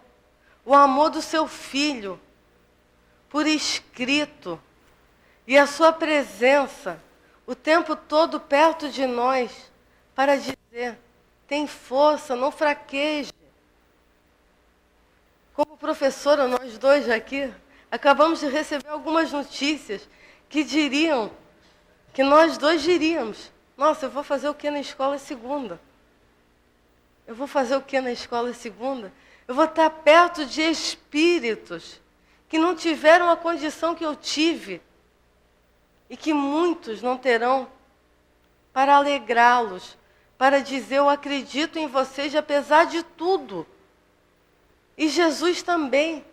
o amor do seu Filho por escrito, e a sua presença o tempo todo perto de nós, para dizer, tem força, não fraqueje. Como professora, nós dois aqui, acabamos de receber algumas notícias que diriam, que nós dois diríamos, nossa, eu vou fazer o que na escola segunda? Eu vou fazer o que na escola segunda? Eu vou estar perto de espíritos que não tiveram a condição que eu tive e que muitos não terão, para alegrá-los, para dizer, eu acredito em vocês apesar de tudo. E Jesus também.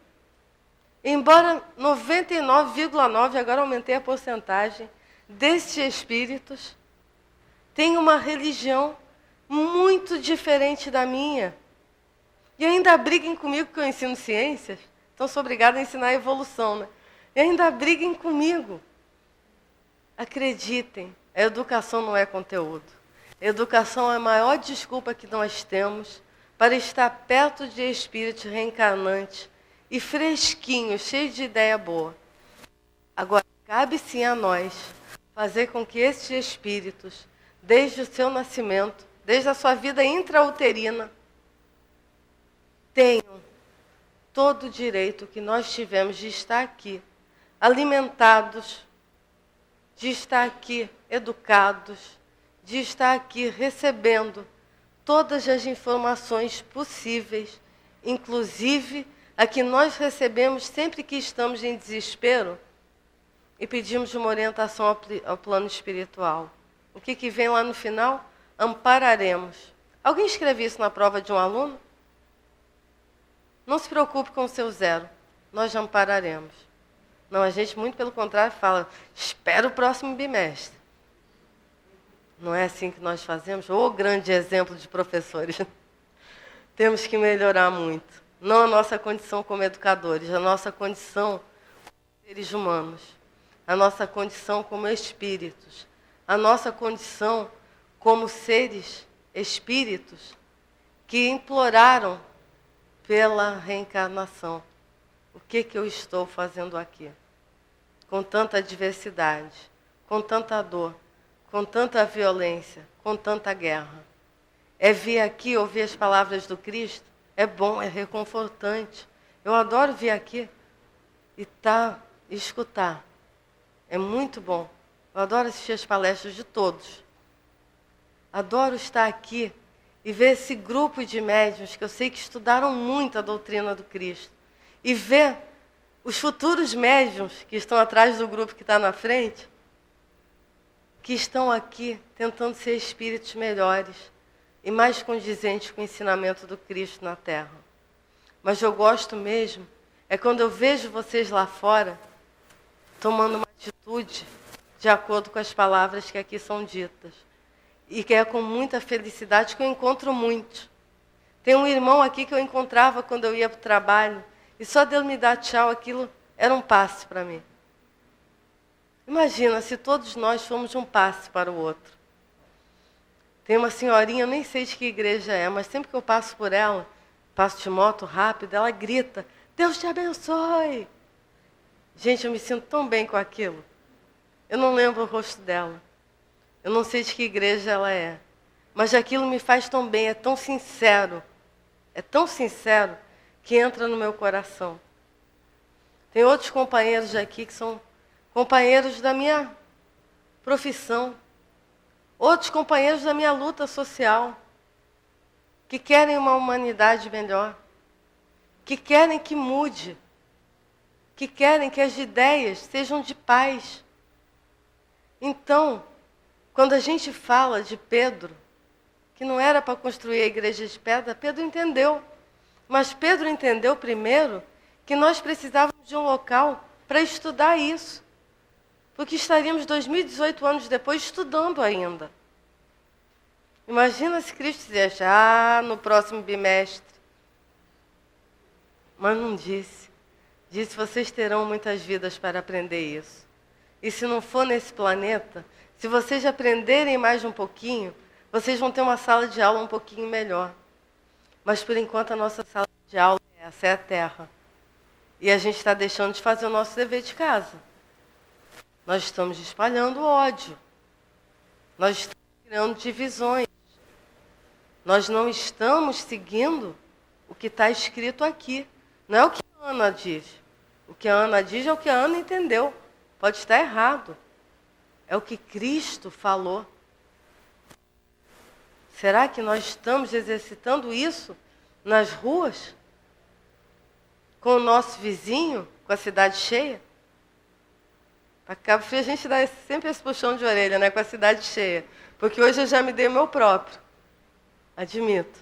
Embora 99,9%, agora aumentei a porcentagem, desses espíritos, tem uma religião muito diferente da minha. E ainda briguem comigo que eu ensino ciências, então sou obrigada a ensinar a evolução, né? E ainda briguem comigo. Acreditem, a educação não é conteúdo. A educação é a maior desculpa que nós temos para estar perto de espíritos reencarnantes e fresquinhos, cheios de ideia boa. Agora, cabe sim a nós fazer com que esses espíritos, desde o seu nascimento, desde a sua vida intrauterina, tenham todo o direito que nós tivemos de estar aqui, alimentados, de estar aqui educados, de estar aqui recebendo todas as informações possíveis, inclusive a que nós recebemos sempre que estamos em desespero e pedimos uma orientação ao plano espiritual. O que vem lá no final? Ampararemos. Alguém escreve isso na prova de um aluno? Não se preocupe com o seu zero, nós ampararemos. Não, a gente, muito pelo contrário, fala, espera o próximo bimestre. Não é assim que nós fazemos? Ô, grande exemplo de professores. Temos que melhorar muito. Não a nossa condição como educadores, a nossa condição como seres humanos, a nossa condição como espíritos, a nossa condição como seres espíritos que imploraram pela reencarnação. O que eu estou fazendo aqui? Com tanta adversidade, com tanta dor, com tanta violência, com tanta guerra. É vir aqui ouvir as palavras do Cristo? É bom, é reconfortante. Eu adoro vir aqui e escutar. É muito bom. Eu adoro assistir as palestras de todos. Adoro estar aqui e ver esse grupo de médiuns que eu sei que estudaram muito a doutrina do Cristo. E ver os futuros médiuns que estão atrás do grupo que está na frente, que estão aqui tentando ser espíritos melhores e mais condizentes com o ensinamento do Cristo na Terra. Mas eu gosto mesmo, é quando eu vejo vocês lá fora, tomando uma atitude de acordo com as palavras que aqui são ditas. E que é com muita felicidade que eu encontro muitos. Tem um irmão aqui que eu encontrava quando eu ia para o trabalho, e só dele me dar tchau, aquilo era um passe para mim. Imagina se todos nós fomos um passe para o outro. Tem uma senhorinha, eu nem sei de que igreja é, mas sempre que eu passo por ela, passo de moto rápido, ela grita, Deus te abençoe. Gente, eu me sinto tão bem com aquilo. Eu não lembro o rosto dela. Eu não sei de que igreja ela é. Mas aquilo me faz tão bem, é tão sincero, que entra no meu coração. Tem outros companheiros aqui que são companheiros da minha profissão, outros companheiros da minha luta social, que querem uma humanidade melhor, que querem que mude, que querem que as ideias sejam de paz. Então, quando a gente fala de Pedro, que não era para construir a igreja de pedra, Pedro entendeu. Mas Pedro entendeu primeiro que nós precisávamos de um local para estudar isso. Porque estaríamos 2018 anos depois estudando ainda. Imagina se Cristo dissesse, no próximo bimestre. Mas não disse. Disse, vocês terão muitas vidas para aprender isso. E se não for nesse planeta, se vocês aprenderem mais um pouquinho, vocês vão ter uma sala de aula um pouquinho melhor. Mas, por enquanto, a nossa sala de aula é a Terra. E a gente está deixando de fazer o nosso dever de casa. Nós estamos espalhando ódio. Nós estamos criando divisões. Nós não estamos seguindo o que está escrito aqui. Não é o que a Ana diz. O que a Ana diz é o que a Ana entendeu. Pode estar errado. É o que Cristo falou. Será que nós estamos exercitando isso nas ruas? Com o nosso vizinho, com a cidade cheia? Para Cabo Frio a gente dá sempre esse puxão de orelha, né, com a cidade cheia. Porque hoje eu já me dei o meu próprio. Admito.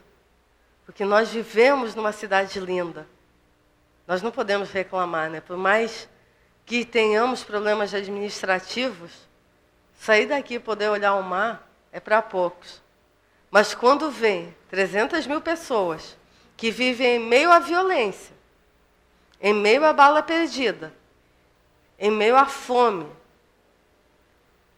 Porque nós vivemos numa cidade linda. Nós não podemos reclamar, né? Por mais que tenhamos problemas administrativos, sair daqui e poder olhar o mar é para poucos. Mas quando vem 300 mil pessoas que vivem em meio à violência, em meio à bala perdida, em meio à fome,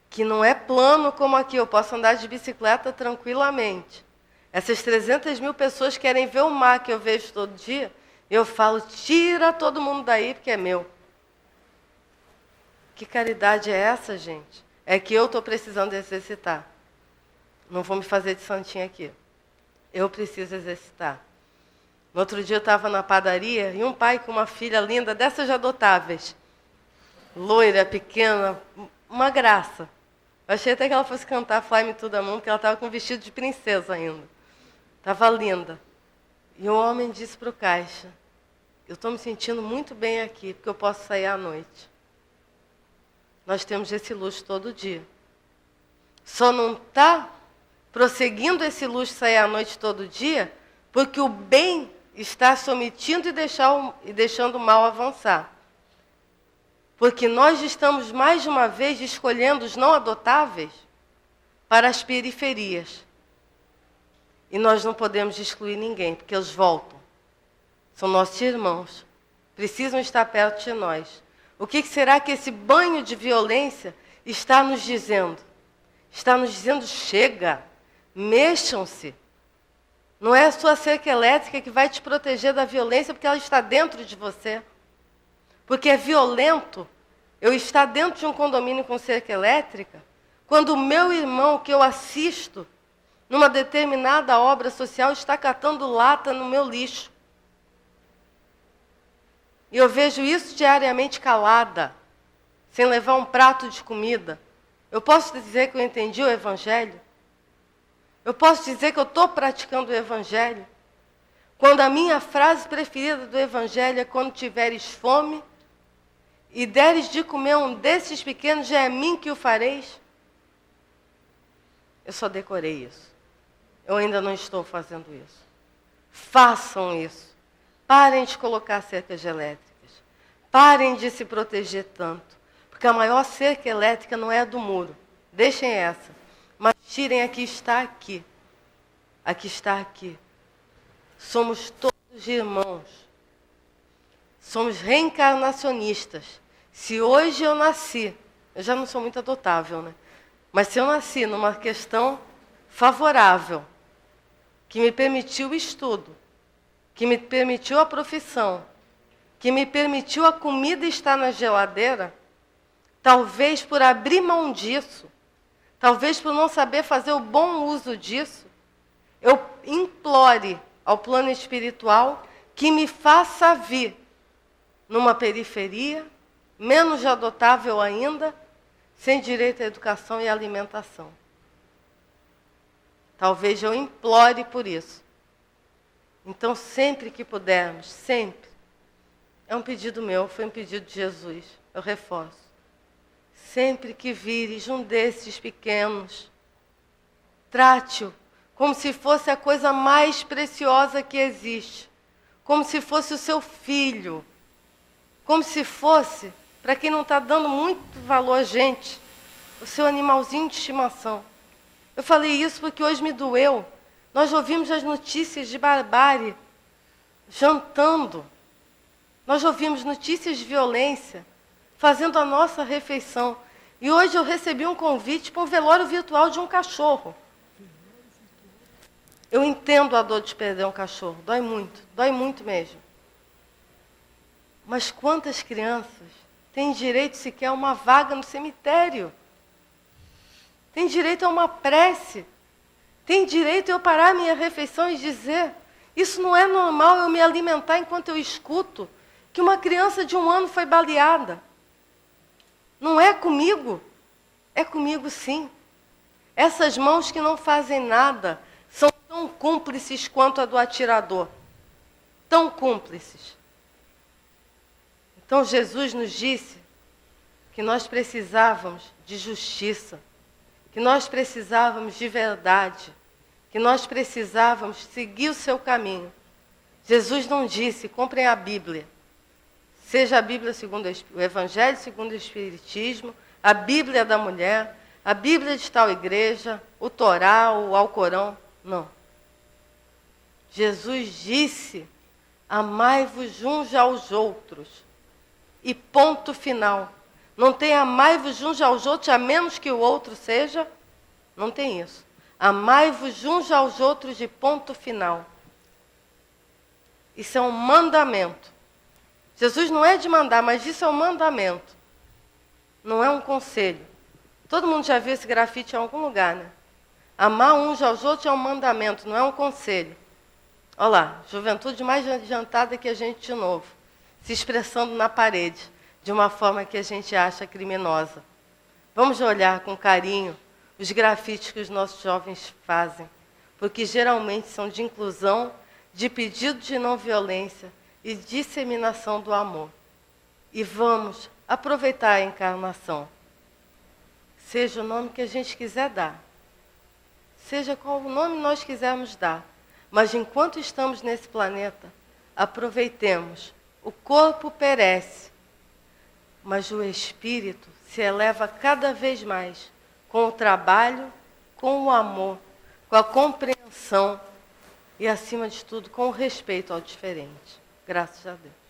que não é plano como aqui, eu posso andar de bicicleta tranquilamente. Essas 300 mil pessoas querem ver o mar que eu vejo todo dia, e eu falo, tira todo mundo daí porque é meu. Que caridade é essa, gente? é que eu estou precisando exercitar. Não vou me fazer de santinha aqui. Eu preciso exercitar. No outro dia eu estava na padaria e um pai com uma filha linda, dessas de adotáveis. Loira, pequena, uma graça. Eu achei até que ela fosse cantar Fly Me to the Moon, porque ela estava com vestido de princesa ainda. Estava linda. E o homem disse para o caixa, eu estou me sentindo muito bem aqui, porque eu posso sair à noite. Nós temos esse luxo todo dia. Só não está prosseguindo esse luxo de sair à noite todo dia, porque o bem está se omitindo e deixando o mal avançar. Porque nós estamos, mais de uma vez, escolhendo os não adotáveis para as periferias. E nós não podemos excluir ninguém, porque eles voltam. São nossos irmãos. Precisam estar perto de nós. O que será que esse banho de violência está nos dizendo? Está nos dizendo, chega, mexam-se. Não é a sua cerca elétrica que vai te proteger da violência, porque ela está dentro de você. Porque é violento eu estar dentro de um condomínio com cerca elétrica, quando o meu irmão que eu assisto numa determinada obra social está catando lata no meu lixo. E eu vejo isso diariamente calada, sem levar um prato de comida. Eu posso dizer que eu entendi o Evangelho? Eu posso dizer que eu estou praticando o Evangelho? Quando a minha frase preferida do Evangelho é quando tiveres fome e deres de comer um desses pequenos, já é mim que o fareis. Eu só decorei isso. Eu ainda não estou fazendo isso. Façam isso. Parem de colocar cercas elétricas. Parem de se proteger tanto. Porque a maior cerca elétrica não é a do muro. Deixem essa. Mas tirem a que está aqui. A que está aqui. Somos todos irmãos. Somos reencarnacionistas. Se hoje eu nasci, eu já não sou muito adotável, né? Mas se eu nasci numa questão favorável, que me permitiu o estudo, que me permitiu a profissão, que me permitiu a comida estar na geladeira, talvez por abrir mão disso, talvez por não saber fazer o bom uso disso, eu implore ao plano espiritual que me faça vir numa periferia, menos adotável ainda, sem direito à educação e à alimentação. Talvez eu implore por isso. Então, sempre que pudermos, sempre, é um pedido meu, foi um pedido de Jesus, eu reforço. Sempre que vires um desses pequenos, trate-o como se fosse a coisa mais preciosa que existe, como se fosse o seu filho, como se fosse, para quem não está dando muito valor a gente, o seu animalzinho de estimação. Eu falei isso porque hoje me doeu. Nós ouvimos as notícias de barbárie, jantando. Nós ouvimos notícias de violência, fazendo a nossa refeição. E hoje eu recebi um convite para um velório virtual de um cachorro. Eu entendo a dor de perder um cachorro, dói muito mesmo. Mas quantas crianças têm direito sequer a uma vaga no cemitério? Tem direito a uma prece? Tem direito a eu parar a minha refeição e dizer, isso não é normal eu me alimentar enquanto eu escuto que uma criança de 1 ano foi baleada. Não é comigo? É comigo sim. Essas mãos que não fazem nada são tão cúmplices quanto a do atirador. Tão cúmplices. Então Jesus nos disse que nós precisávamos de justiça, que nós precisávamos de verdade, que nós precisávamos seguir o seu caminho. Jesus não disse, comprem a Bíblia. Seja a Bíblia segundo o Evangelho segundo o Espiritismo, a Bíblia da mulher, a Bíblia de tal igreja, o Torá, o Alcorão. Não. Jesus disse, amai-vos uns aos outros. E ponto final. Não tem amai-vos uns aos outros, a menos que o outro seja. Não tem isso. Amai-vos uns aos outros de ponto final. Isso é um mandamento. Jesus não é de mandar, mas isso é um mandamento. Não é um conselho. Todo mundo já viu esse grafite em algum lugar, né? Amar uns aos outros é um mandamento, não é um conselho. Olha lá, juventude mais adiantada que a gente de novo, se expressando na parede, de uma forma que a gente acha criminosa. Vamos olhar com carinho os grafites que os nossos jovens fazem, porque geralmente são de inclusão, de pedido de não violência e disseminação do amor. E vamos aproveitar a encarnação. Seja o nome que a gente quiser dar. Seja qual o nome nós quisermos dar. Mas enquanto estamos nesse planeta, aproveitemos. O corpo perece, mas o espírito se eleva cada vez mais com o trabalho, com o amor, com a compreensão e, acima de tudo, com o respeito ao diferente. Graças a Deus.